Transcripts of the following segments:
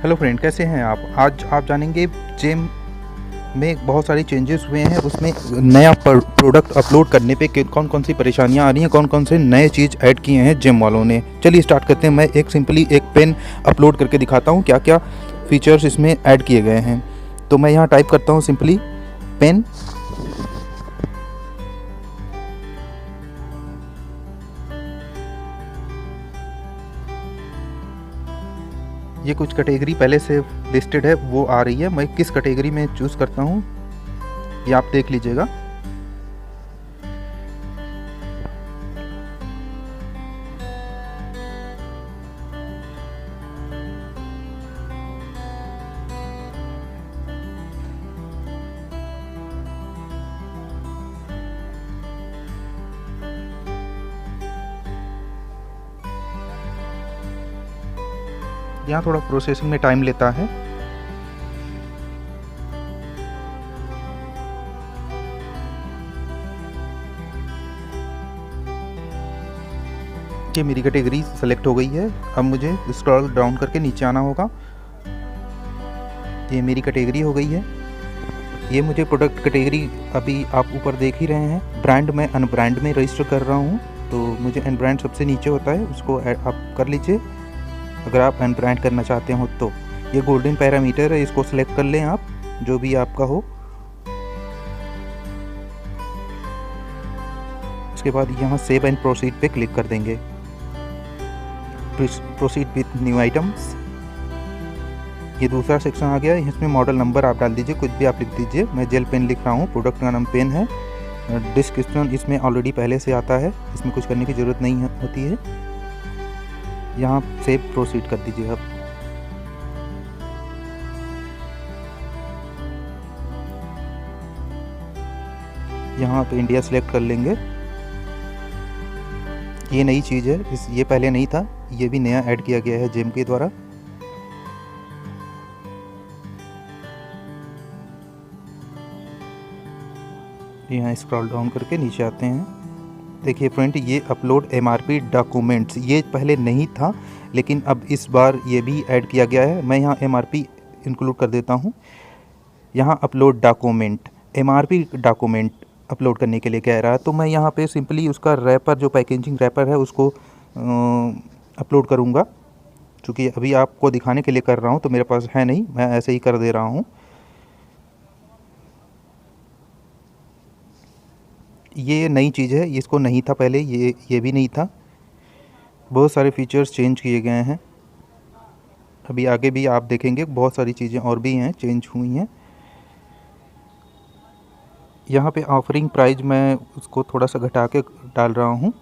Hello friend, कैसे हैं आप। आज आप जानेंगे जेम में बहुत सारी चेंजेस हुए हैं। उसमें नया प्रोडक्ट अपलोड करने पे कौन कौन सी परेशानियां आ रही हैं, कौन कौन से नए चीज़ ऐड किए हैं जेम वालों ने। चलिए स्टार्ट करते हैं। मैं सिंपली एक पेन अपलोड करके दिखाता हूं क्या क्या फीचर्स इसमें ऐड किए गए हैं। तो मैं यहाँ टाइप करता हूँ सिंपली पेन। ये कुछ कैटेगरी पहले से लिस्टेड है, वो आ रही है। मैं किस कैटेगरी में चूज़ करता हूँ ये आप देख लीजिएगा। यहाँ थोड़ा प्रोसेसिंग में टाइम लेता है। ये मेरी कैटेगरी सेलेक्ट हो गई है। अब मुझे स्क्रॉल डाउन करके नीचे आना होगा। ये मेरी कैटेगरी हो गई है। ये मुझे प्रोडक्ट कैटेगरी अभी आप ऊपर देख ही रहे हैं। ब्रांड मैं अनब्रांड में रजिस्टर कर रहा हूँ, तो मुझे अनब्रांड सबसे नीचे होता है, उसको आप कर लीजिए अगर आप अनब्रांड करना चाहते हो तो। ये गोल्डन पैरामीटर है, इसको सिलेक्ट कर लें आप, जो भी आपका हो। उसके बाद यहाँ सेव एंड प्रोसीड पे क्लिक कर देंगे। प्रोसीड विथ न्यू आइटम्स, ये दूसरा सेक्शन आ गया। इसमें मॉडल नंबर आप डाल दीजिए, कुछ भी आप लिख दीजिए। मैं जेल पेन लिख रहा हूँ, प्रोडक्ट का नाम पेन है। डिस्क्रिप्शन इसमें ऑलरेडी पहले से आता है, इसमें कुछ करने की ज़रूरत नहीं होती है। यहाँ सेव प्रोसीड कर दीजिए। अब यहाँ पे इंडिया सेलेक्ट कर लेंगे। ये नई चीज़ है, ये पहले नहीं था, ये भी नया ऐड किया गया है जेम के द्वारा। यहाँ स्क्रॉल डाउन करके नीचे आते हैं। देखिए फ्रेंड, ये अपलोड एमआरपी डॉक्यूमेंट्स, ये पहले नहीं था लेकिन अब इस बार ये भी ऐड किया गया है। मैं यहाँ एमआरपी इंक्लूड कर देता हूँ। यहाँ upload document, MRP document upload करने के लिए कह रहा है, तो मैं यहाँ पे सिंपली उसका रैपर, जो पैकेजिंग रैपर है, उसको अपलोड करूँगा। क्योंकि अभी आपको दिखाने के लिए कर रहा हूँ, तो मेरे पास है नहीं, मैं ऐसे ही कर दे रहा हूँ। ये नई चीज़ है, इसको नहीं था पहले, ये भी नहीं था। बहुत सारे फीचर्स चेंज किए गए हैं। अभी आगे भी आप देखेंगे बहुत सारी चीज़ें और भी हैं, चेंज हुई हैं। यहाँ पे ऑफरिंग प्राइस मैं उसको थोड़ा सा घटा के डाल रहा हूँ।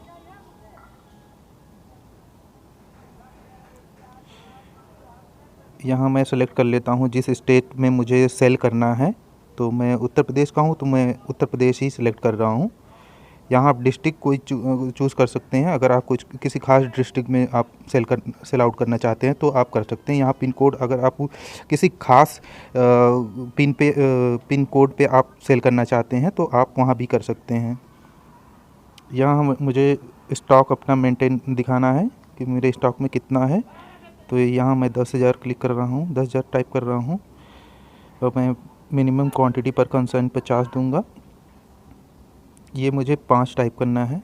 यहाँ मैं सेलेक्ट कर लेता हूँ जिस स्टेट में मुझे सेल करना है। तो मैं उत्तर प्रदेश का हूँ, तो मैं उत्तर प्रदेश ही सिलेक्ट कर रहा हूँ। यहाँ आप डिस्ट्रिक्ट कोई चूज़ कर सकते हैं। अगर आप किसी खास डिस्ट्रिक्ट में आप सेल आउट करना चाहते हैं तो आप कर सकते हैं। यहाँ पिन कोड, अगर आप किसी खास पिन कोड पे आप सेल करना चाहते हैं तो आप वहाँ भी कर सकते हैं। यहाँ मुझे स्टॉक अपना मेंटेन दिखाना है कि मेरे स्टॉक में कितना है। तो यहाँ मैं 10,000 क्लिक कर रहा हूँ, 10,000 टाइप कर रहा हूँ। और मैं मिनिमम क्वांटिटी पर कंसर्न 50 दूंगा। ये मुझे 5 टाइप करना है,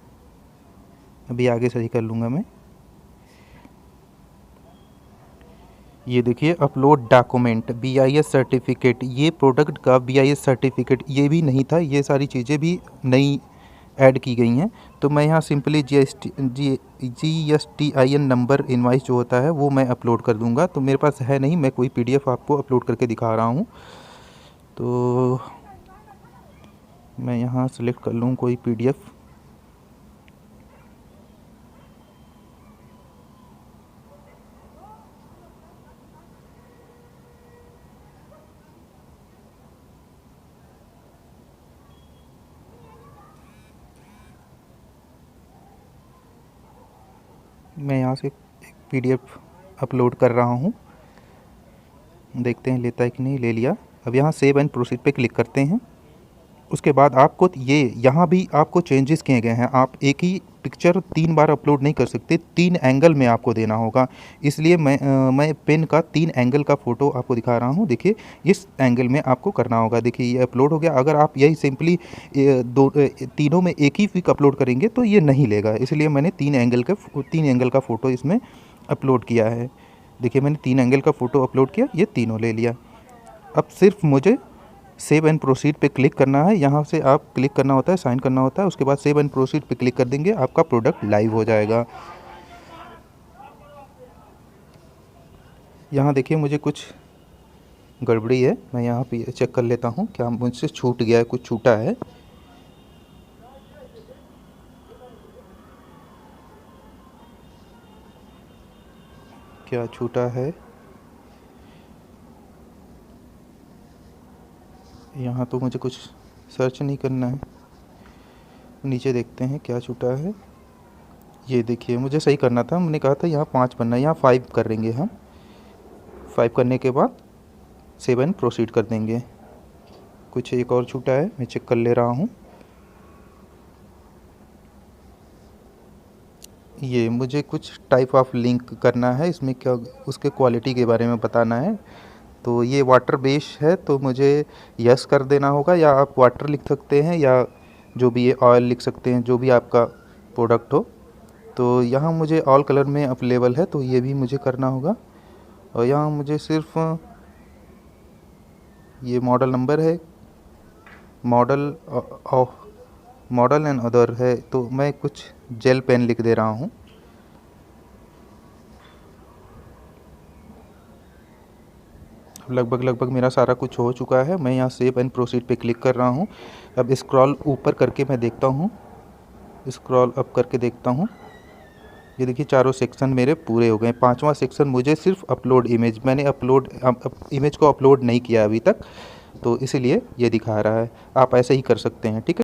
अभी आगे सही कर लूँगा मैं। ये देखिए अपलोड डॉक्यूमेंट, BIS सर्टिफिकेट, ये प्रोडक्ट का BIS सर्टिफिकेट ये भी नहीं था। ये सारी चीज़ें भी नई ऐड की गई हैं। तो मैं यहाँ सिंपली GSTIN नंबर इनवाइस जो होता है वो मैं अपलोड कर दूँगा। तो मेरे पास है नहीं, मैं कोई PDF आपको अपलोड करके दिखा रहा हूँ। तो मैं यहाँ सेलेक्ट कर लूँ कोई PDF। मैं यहाँ से एक PDF अपलोड कर रहा हूँ, देखते हैं लेता है कि नहीं। ले लिया। अब यहाँ सेव एंड प्रोसीड पे क्लिक करते हैं। उसके बाद आपको ये यहाँ भी आपको चेंजेस किए गए हैं। आप एक ही पिक्चर 3 बार अपलोड नहीं कर सकते, 3 एंगल में आपको देना होगा। इसलिए मैं पेन का 3 एंगल का फ़ोटो आपको दिखा रहा हूँ। देखिए इस एंगल में आपको करना होगा। देखिए ये अपलोड हो गया। अगर आप यही सिंपली तीनों में एक ही पिक अपलोड करेंगे तो ये नहीं लेगा। इसलिए मैंने 3 एंगल का फ़ोटो इसमें अपलोड किया है। देखिए मैंने 3 एंगल का फ़ोटो अपलोड किया, ये तीनों ले लिया। अब सिर्फ मुझे सेव एंड प्रोसीड पे क्लिक करना है। यहाँ से आप क्लिक करना होता है, साइन करना होता है। उसके बाद सेव एंड प्रोसीड पे क्लिक कर देंगे, आपका प्रोडक्ट लाइव हो जाएगा। यहाँ देखिए मुझे कुछ गड़बड़ी है, मैं यहाँ पे चेक कर लेता हूँ क्या मुझसे छूट गया है, कुछ छूटा है। क्या छूटा है, यहाँ तो मुझे कुछ सर्च नहीं करना है, नीचे देखते हैं क्या छूटा है। ये देखिए मुझे सही करना था, मैंने कहा था यहाँ 5 बनना है, यहाँ 5 करेंगे हम। 5 करने के बाद सेव एंड प्रोसीड कर देंगे। कुछ एक और छूटा है, मैं चेक कर ले रहा हूँ। ये मुझे कुछ टाइप ऑफ लिंक करना है, इसमें क्या उसके क्वालिटी के बारे में बताना है। तो ये वाटर बेस है तो मुझे यस कर देना होगा, या आप वाटर लिख सकते हैं या जो भी ये ऑयल लिख सकते हैं, जो भी आपका प्रोडक्ट हो। तो यहाँ मुझे ऑल कलर में अवेलेबल है तो ये भी मुझे करना होगा। और यहाँ मुझे सिर्फ ये मॉडल नंबर है, मॉडल एंड अदर है, तो मैं कुछ जेल पेन लिख दे रहा हूँ। लगभग मेरा सारा कुछ हो चुका है। मैं यहाँ सेव एंड प्रोसीड पे क्लिक कर रहा हूँ। अब स्क्रॉल ऊपर करके मैं देखता हूँ, स्क्रॉल अप करके देखता हूँ। ये देखिए चारों सेक्शन मेरे पूरे हो गए। 5वां सेक्शन मुझे सिर्फ अपलोड इमेज, मैंने इमेज को अपलोड नहीं किया अभी तक, तो इसीलिए ये दिखा रहा है। आप ऐसे ही कर सकते हैं, ठीक है।